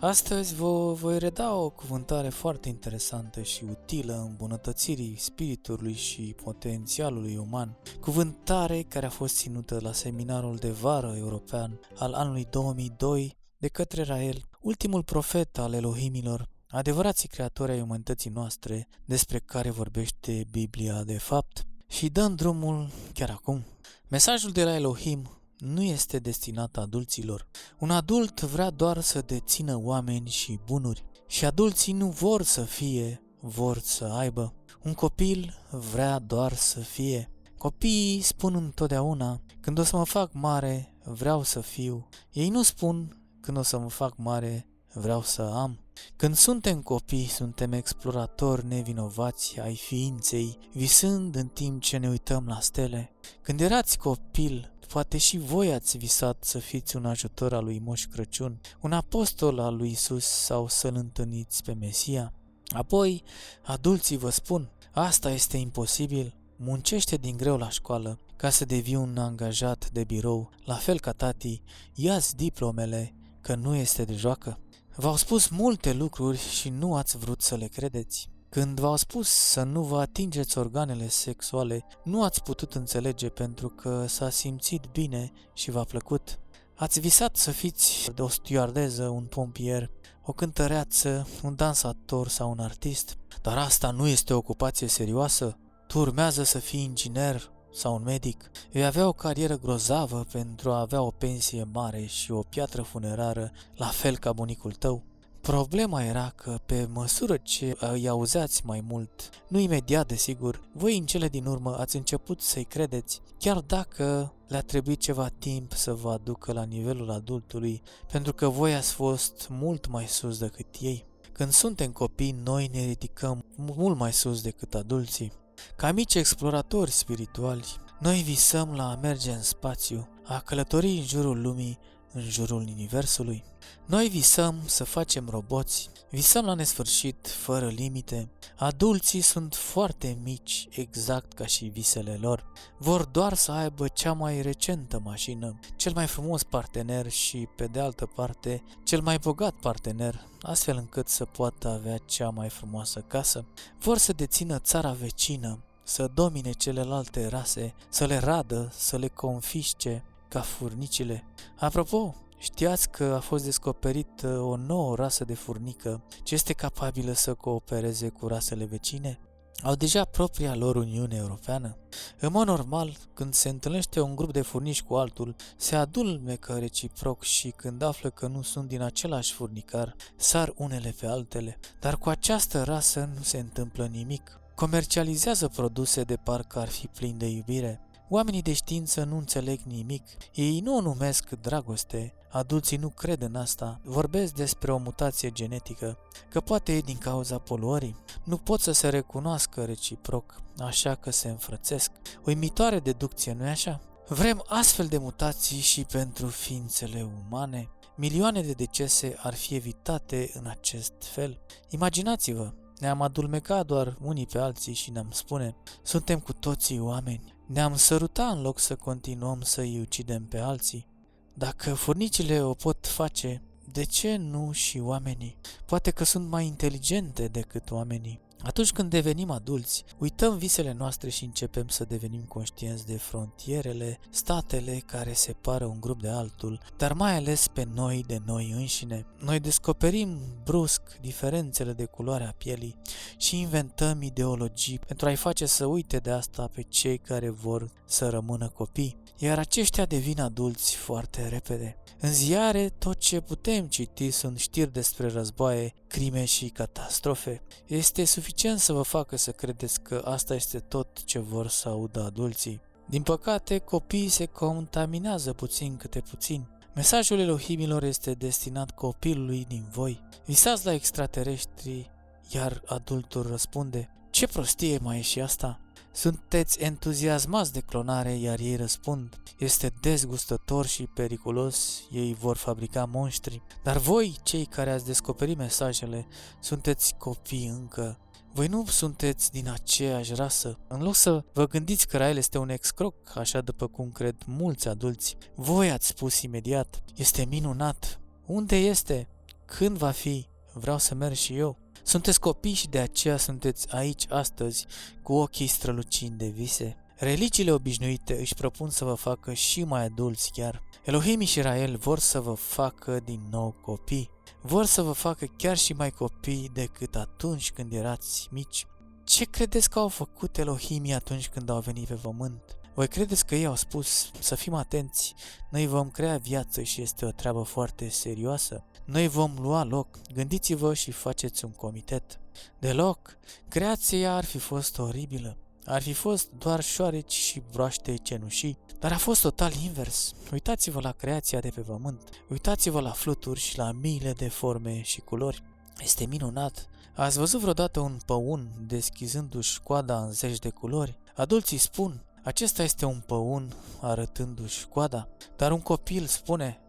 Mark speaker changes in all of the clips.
Speaker 1: Astăzi vă voi reda o cuvântare foarte interesantă și utilă îmbunătățirii spiritului și potențialului uman. Cuvântare care a fost ținută la seminarul de vară european al anului 2002 de către Rael, ultimul profet al Elohimilor, adevărații creatori ai umanității noastre, despre care vorbește Biblia de fapt. Și dăm drumul chiar acum. Mesajul de la Elohim nu este destinat adulților. Un adult vrea doar să dețină oameni și bunuri. Și adulții nu vor să fie, vor să aibă. Un copil vrea doar să fie. Copiii spun întotdeauna, când o să mă fac mare, vreau să fiu. Ei nu spun, când o să mă fac mare, vreau să am. Când suntem copii, suntem exploratori nevinovați ai ființei, visând în timp ce ne uităm la stele. Când erați copil, poate și voi ați visat să fiți un ajutor al lui Moș Crăciun, un apostol al lui Isus sau să-L întâlniți pe Mesia. Apoi, adulții vă spun, asta este imposibil, muncește din greu la școală ca să devii un angajat de birou, la fel ca tati, ia-ți diplomele, că nu este de joacă. V-au spus multe lucruri și nu ați vrut să le credeți. Când v-au spus să nu vă atingeți organele sexuale, nu ați putut înțelege pentru că s-a simțit bine și v-a plăcut. Ați visat să fiți o stewardeză, un pompier, o cântăreață, un dansator sau un artist, dar asta nu este o ocupație serioasă. Tu urmează să fii inginer sau un medic. Vei avea o carieră grozavă pentru a avea o pensie mare și o piatră funerară, la fel ca bunicul tău. Problema era că, pe măsură ce îi auzeați mai mult, nu imediat desigur, voi în cele din urmă ați început să-i credeți, chiar dacă le-a trebuit ceva timp să vă aducă la nivelul adultului, pentru că voi ați fost mult mai sus decât ei. Când suntem copii, noi ne ridicăm mult mai sus decât adulții. Ca mici exploratori spirituali, noi visăm la a merge în spațiu, a călători în jurul lumii, în jurul universului. Noi visăm să facem roboți, visăm la nesfârșit, fără limite. Adulții sunt foarte mici, exact ca și visele lor. Vor doar să aibă cea mai recentă mașină, cel mai frumos partener și, pe de altă parte, cel mai bogat partener, astfel încât să poată avea cea mai frumoasă casă. Vor să dețină țara vecină, să domine celelalte rase, să le radă, să le confiște ca furnicile. Apropo, știați că a fost descoperit o nouă rasă de furnică ce este capabilă să coopereze cu rasele vecine? Au deja propria lor Uniune Europeană. În mod normal, când se întâlnește un grup de furnici cu altul, se adulmecă reciproc și când află că nu sunt din același furnicar, sar unele pe altele. Dar cu această rasă nu se întâmplă nimic. Comercializează produse de parcă ar fi plini de iubire. Oamenii de știință nu înțeleg nimic, ei nu o numesc dragoste, adulții nu cred în asta, vorbesc despre o mutație genetică, că poate e din cauza poluării, nu pot să se recunoască reciproc, așa că se înfrățesc. Uimitoare deducție, nu-i așa? Vrem astfel de mutații și pentru ființele umane. Milioane de decese ar fi evitate în acest fel. Imaginați-vă, ne-am adulmecat doar unii pe alții și ne-am spune, suntem cu toții oameni. Ne-am săruta în loc să continuăm să îi ucidem pe alții. Dacă furnicile o pot face, de ce nu și oamenii? Poate că sunt mai inteligente decât oamenii. Atunci când devenim adulți, uităm visele noastre și începem să devenim conștienți de frontierele, statele care separă un grup de altul, dar mai ales pe noi de noi înșine. Noi descoperim brusc diferențele de culoare a pielii și inventăm ideologii pentru a-i face să uite de asta pe cei care vor să rămână copii. Iar aceștia devin adulți foarte repede. În ziare, tot ce putem citi sunt știri despre războaie, crime și catastrofe. Este suficient să vă facă să credeți că asta este tot ce vor să audă adulții. Din păcate, copiii se contaminează puțin câte puțin. Mesajul Elohimilor este destinat copilului din voi. Visați la extraterestri, iar adultul răspunde, ce prostie mai e și asta? Sunteți entuziasmați de clonare, iar ei răspund, este dezgustător și periculos, ei vor fabrica monștri. Dar voi, cei care ați descoperit mesajele, sunteți copii încă. Voi nu sunteți din aceeași rasă. În loc să vă gândiți că Rael este un excroc, așa după cum cred mulți adulți, voi ați spus imediat, este minunat. Unde este? Când va fi? Vreau să merg și eu. Sunteți copii și de aceea sunteți aici astăzi cu ochii strălucind de vise. Religiile obișnuite își propun să vă facă și mai adulți chiar. Elohim și Rael vor să vă facă din nou copii. Vor să vă facă chiar și mai copii decât atunci când erați mici. Ce credeți că au făcut Elohimii atunci când au venit pe pământ? Voi credeți că ei au spus să fim atenți, noi vom crea viață și este o treabă foarte serioasă? Noi vom lua loc, gândiți-vă și faceți un comitet. Deloc, creația ar fi fost oribilă. Ar fi fost doar șoareci și broaște cenușii, dar a fost total invers. Uitați-vă la creația de pe pământ, uitați-vă la fluturi și la miile de forme și culori. Este minunat. Ați văzut vreodată un păun deschizându-și coada în zeci de culori? Adulții spun, acesta este un păun arătându-și coada, dar un copil spune,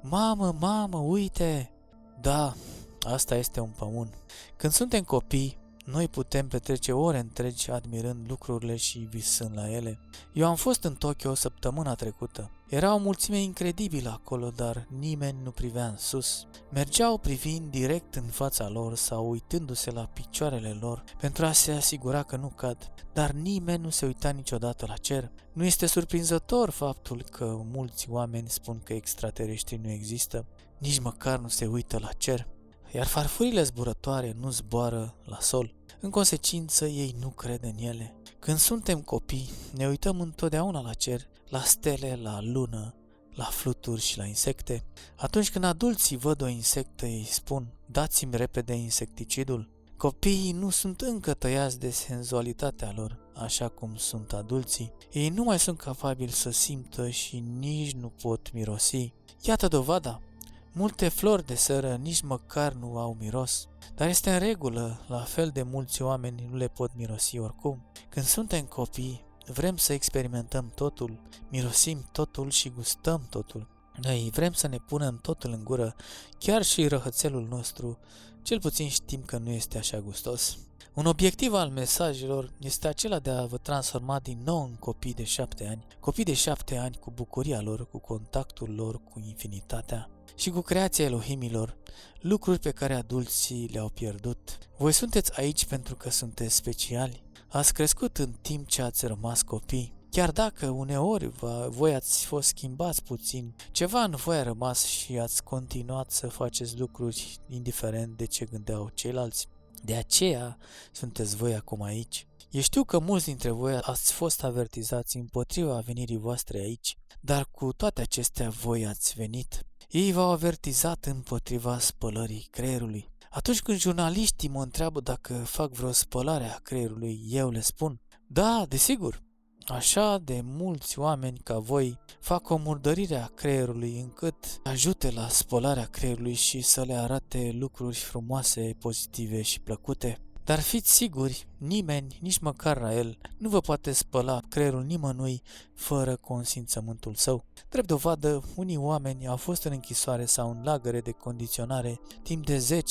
Speaker 1: mamă, uite! Da, asta este un păun. Când suntem copii, noi putem petrece ore întregi admirând lucrurile și visând la ele. Eu am fost în Tokyo săptămâna trecută. Era o mulțime incredibilă acolo, dar nimeni nu privea în sus. Mergeau privind direct în fața lor sau uitându-se la picioarele lor pentru a se asigura că nu cad, dar nimeni nu se uita niciodată la cer. Nu este surprinzător faptul că mulți oameni spun că extraterestrii nu există, nici măcar nu se uită la cer. Iar farfurile zburătoare nu zboară la sol. În consecință, ei nu cred în ele. Când suntem copii, ne uităm întotdeauna la cer, la stele, la lună, la fluturi și la insecte. Atunci când adulții văd o insectă, ei spun, dați-mi repede insecticidul. Copiii nu sunt încă tăiați de senzualitatea lor, așa cum sunt adulții. Ei nu mai sunt capabili să simtă și nici nu pot mirosi. Iată dovada. Multe flori de sără nici măcar nu au miros, dar este în regulă, la fel de mulți oameni nu le pot mirosi oricum. Când suntem copii, vrem să experimentăm totul, mirosim totul și gustăm totul. Noi vrem să ne punem totul în gură, chiar și răhățelul nostru, cel puțin știm că nu este așa gustos. Un obiectiv al mesajelor este acela de a vă transforma din nou în copii de 7 ani. Copii de 7 ani cu bucuria lor, cu contactul lor cu infinitatea și cu creația Elohimilor, lucruri pe care adulții le-au pierdut. Voi sunteți aici pentru că sunteți speciali. Ați crescut în timp ce ați rămas copii. Chiar dacă uneori voi ați fost schimbați puțin, ceva în voi a rămas și ați continuat să faceți lucruri indiferent de ce gândeau ceilalți. De aceea sunteți voi acum aici. Eu știu că mulți dintre voi ați fost avertizați împotriva venirii voastre aici, dar cu toate acestea voi ați venit. Ei v-au avertizat împotriva spălării creierului. Atunci când jurnaliștii mă întreabă dacă fac vreo spălare a creierului, eu le spun, da, desigur. Așa de mulți oameni ca voi fac o murdărire a creierului încât ajute la spălarea creierului și să le arate lucruri frumoase, pozitive și plăcute. Dar fiți siguri, nimeni, nici măcar Rael, nu vă poate spăla creierul nimănui fără consimțământul său. Drept dovadă, unii oameni au fost în închisoare sau în lagăre de condiționare timp de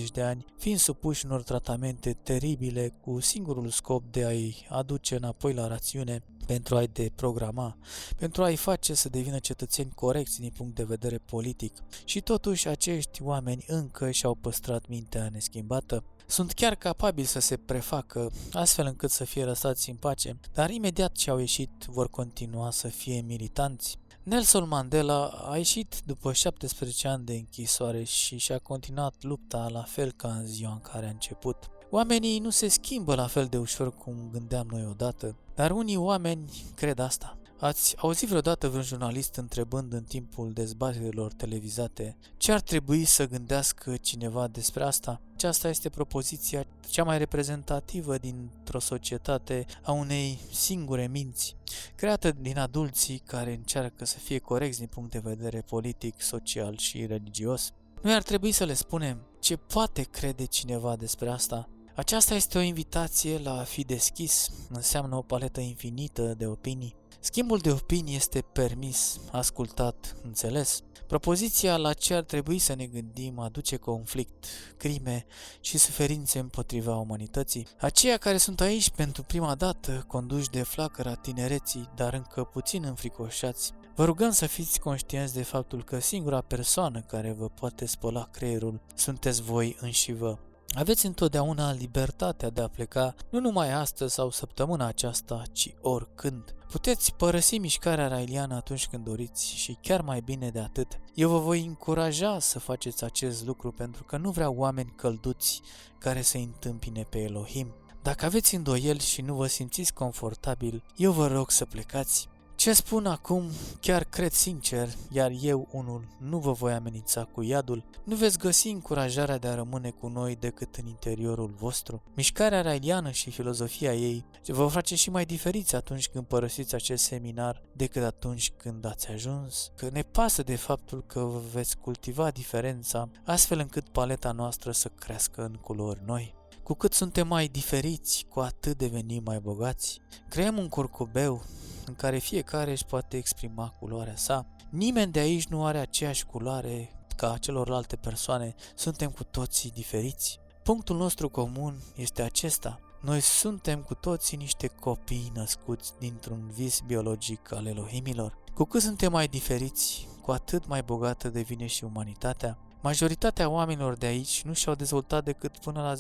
Speaker 1: 10-20 de ani, fiind supuși unor tratamente teribile cu singurul scop de a-i aduce înapoi la rațiune, pentru a-i deprograma, pentru a-i face să devină cetățeni corecți din punct de vedere politic. Și totuși acești oameni încă și-au păstrat mintea neschimbată. Sunt chiar capabili să se prefacă, astfel încât să fie lăsați în pace, dar imediat ce au ieșit vor continua să fie militanți. Nelson Mandela a ieșit după 17 ani de închisoare și și-a continuat lupta la fel ca în ziua în care a început. Oamenii nu se schimbă la fel de ușor cum gândeam noi odată, dar unii oameni cred asta. Ați auzit vreodată vreun jurnalist întrebând în timpul dezbaterilor televizate ce ar trebui să gândească cineva despre asta? Aceasta este propoziția cea mai reprezentativă dintr-o societate a unei singure minți, creată din adulții care încearcă să fie corecți din punct de vedere politic, social și religios. Noi ar trebui să le spunem ce poate crede cineva despre asta. Aceasta este o invitație la a fi deschis, înseamnă o paletă infinită de opinii. Schimbul de opinii este permis, ascultat, înțeles. Propoziția la ce ar trebui să ne gândim aduce conflict, crime și suferințe împotriva umanității. Aceia care sunt aici pentru prima dată, conduși de flacăra tinereții, dar încă puțin înfricoșați, Vă rugăm să fiți conștienți de faptul că singura persoană care vă poate spăla creierul sunteți voi înși vă. Aveți întotdeauna libertatea de a pleca, nu numai astăzi sau săptămâna aceasta, ci oricând. Puteți părăsi mișcarea raeliană atunci când doriți și chiar mai bine de atât. Eu vă voi încuraja să faceți acest lucru pentru că nu vreau oameni călduți care să întâmpine pe Elohim. Dacă aveți îndoieli și nu vă simțiți confortabil, eu vă rog să plecați. Ce spun acum, chiar cred sincer, iar eu unul nu vă voi amenința cu iadul, nu veți găsi încurajarea de a rămâne cu noi decât în interiorul vostru. Mișcarea raeliană și filozofia ei vă face și mai diferiți atunci când părăsiți acest seminar decât atunci când ați ajuns. Că ne pasă de faptul că veți cultiva diferența astfel încât paleta noastră să crească în culori noi. Cu cât suntem mai diferiți, cu atât devenim mai bogați. Creăm un curcubeu în care fiecare își poate exprima culoarea sa. Nimeni de aici nu are aceeași culoare ca celorlalte persoane, suntem cu toții diferiți. Punctul nostru comun este acesta. Noi suntem cu toții niște copii născuți dintr-un vis biologic al Elohimilor. Cu cât suntem mai diferiți, cu atât mai bogată devine și umanitatea. Majoritatea oamenilor de aici nu și-au dezvoltat decât până la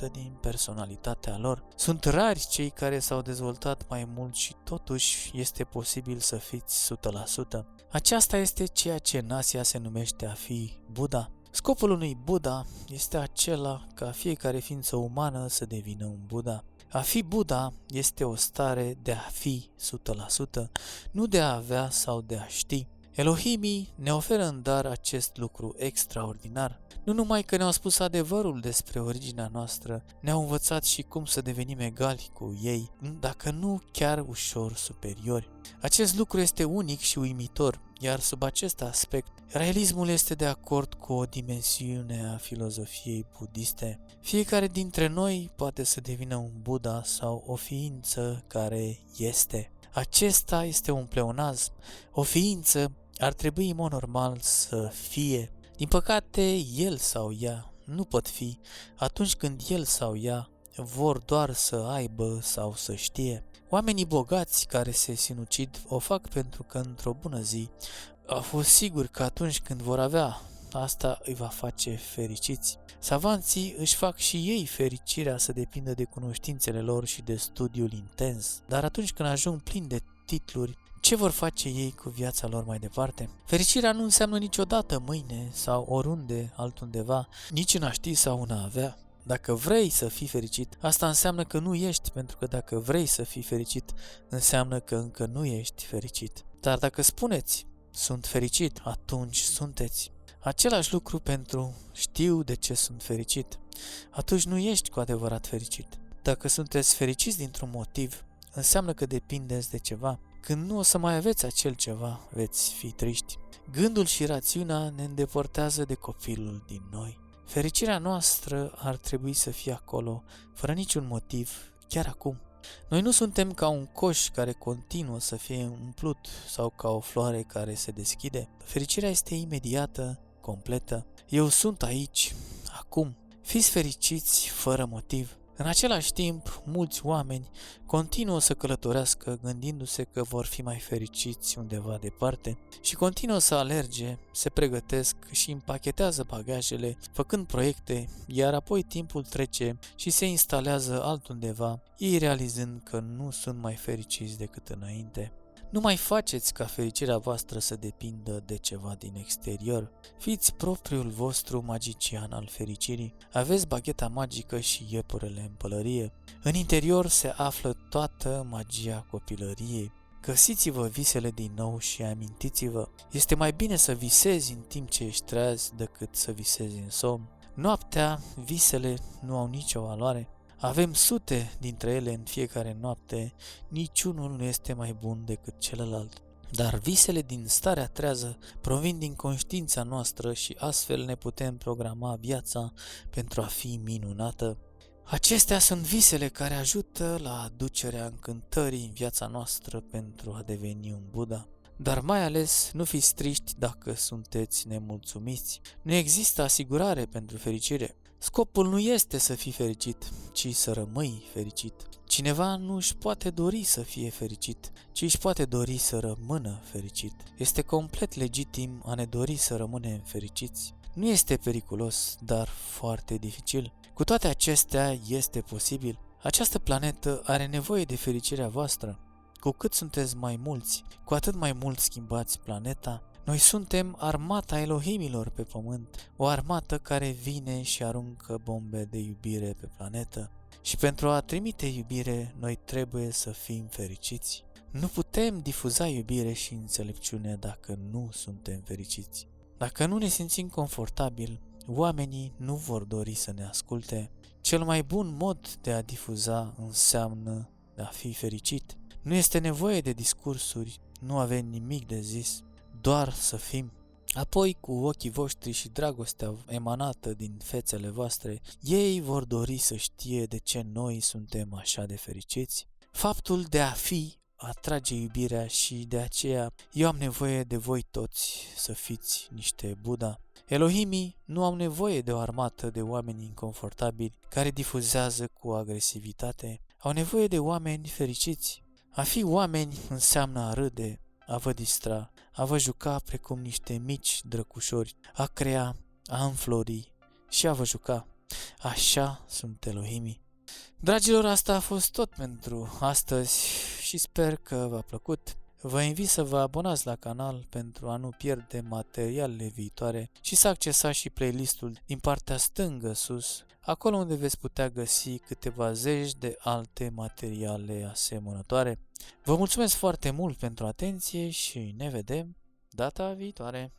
Speaker 1: 10% din personalitatea lor. Sunt rari cei care s-au dezvoltat mai mult și totuși este posibil să fiți 100%. Aceasta este ceea ce în Asia se numește a fi Buddha. Scopul unui Buddha este acela ca fiecare ființă umană să devină un Buddha. A fi Buddha este o stare de a fi 100%, nu de a avea sau de a ști. Elohimii ne oferă în dar acest lucru extraordinar. Nu numai că ne-au spus adevărul despre originea noastră, ne-au învățat și cum să devenim egali cu ei, dacă nu chiar ușor superiori. Acest lucru este unic și uimitor, iar sub acest aspect, raelismul este de acord cu o dimensiune a filozofiei budiste. Fiecare dintre noi poate să devină un Buddha sau o ființă care este. Acesta este un pleonazm. O ființă ar trebui în mod normal să fie. Din păcate, el sau ea nu pot fi atunci când el sau ea vor doar să aibă sau să știe. Oamenii bogați care se sinucid o fac pentru că într-o bună zi au fost siguri că atunci când vor avea, asta îi va face fericiți. Savanții își fac și ei fericirea să depindă de cunoștințele lor și de studiul intens, dar atunci când ajung plini de titluri, ce vor face ei cu viața lor mai departe? Fericirea nu înseamnă niciodată mâine sau oriunde altundeva, nici în a ști sau în a avea. Dacă vrei să fii fericit, asta înseamnă că nu ești, pentru că dacă vrei să fii fericit, înseamnă că încă nu ești fericit. Dar dacă spuneți, sunt fericit, atunci sunteți. Același lucru pentru știu de ce sunt fericit. Atunci nu ești cu adevărat fericit. Dacă sunteți fericiți dintr-un motiv, înseamnă că depindeți de ceva. Când nu o să mai aveți acel ceva, veți fi triști. Gândul și rațiunea ne îndepărtează de copilul din noi. Fericirea noastră ar trebui să fie acolo, fără niciun motiv, chiar acum. Noi nu suntem ca un coș care continuă să fie umplut sau ca o floare care se deschide. Fericirea este imediată, completă. Eu sunt aici, acum. Fiți fericiți fără motiv. În același timp, mulți oameni continuă să călătorească gândindu-se că vor fi mai fericiți undeva departe și continuă să alerge, se pregătesc și împachetează bagajele, făcând proiecte, iar apoi timpul trece și se instalează altundeva, ei realizând că nu sunt mai fericiți decât înainte. Nu mai faceți ca fericirea voastră să depindă de ceva din exterior. Fiți propriul vostru magician al fericirii. Aveți bagheta magică și iepurele în pălărie. În interior se află toată magia copilăriei. Găsiți-vă visele din nou și amintiți-vă. Este mai bine să visezi în timp ce ești treaz decât să visezi în somn. Noaptea, visele nu au nicio valoare. Avem sute dintre ele în fiecare noapte, niciunul nu este mai bun decât celălalt. Dar visele din starea trează provin din conștiința noastră și astfel ne putem programa viața pentru a fi minunată. Acestea sunt visele care ajută la aducerea încântării în viața noastră pentru a deveni un Buddha. Dar mai ales nu fiți triști dacă sunteți nemulțumiți. Nu există asigurare pentru fericire. Scopul nu este să fii fericit, ci să rămâi fericit. Cineva nu își poate dori să fie fericit, ci își poate dori să rămână fericit. Este complet legitim a ne dori să rămânem fericiți. Nu este periculos, dar foarte dificil. Cu toate acestea, este posibil. Această planetă are nevoie de fericirea voastră. Cu cât sunteți mai mulți, cu atât mai mult schimbați planeta. Noi suntem armata Elohimilor pe pământ, o armată care vine și aruncă bombe de iubire pe planetă. Și pentru a trimite iubire, noi trebuie să fim fericiți. Nu putem difuza iubire și înțelepciune dacă nu suntem fericiți. Dacă nu ne simțim confortabil, oamenii nu vor dori să ne asculte. Cel mai bun mod de a difuza înseamnă de a fi fericit. Nu este nevoie de discursuri, nu avem nimic de zis, doar să fim. Apoi, cu ochii voștri și dragostea emanată din fețele voastre, ei vor dori să știe de ce noi suntem așa de fericiți. Faptul de a fi atrage iubirea și de aceea eu am nevoie de voi toți să fiți niște Buddha. Elohimii nu au nevoie de o armată de oameni inconfortabili care difuzează cu agresivitate, au nevoie de oameni fericiți. A fi oameni înseamnă a râde, a vă distra, a vă juca precum niște mici drăcușori, a crea, a înflori și a vă juca. Așa sunt Elohimii. Dragilor, asta a fost tot pentru astăzi și sper că v-a plăcut. Vă invit să vă abonați la canal pentru a nu pierde materialele viitoare și să accesați și playlistul din partea stângă sus, acolo unde veți putea găsi câteva zeci de alte materiale asemănătoare. Vă mulțumesc foarte mult pentru atenție și ne vedem data viitoare!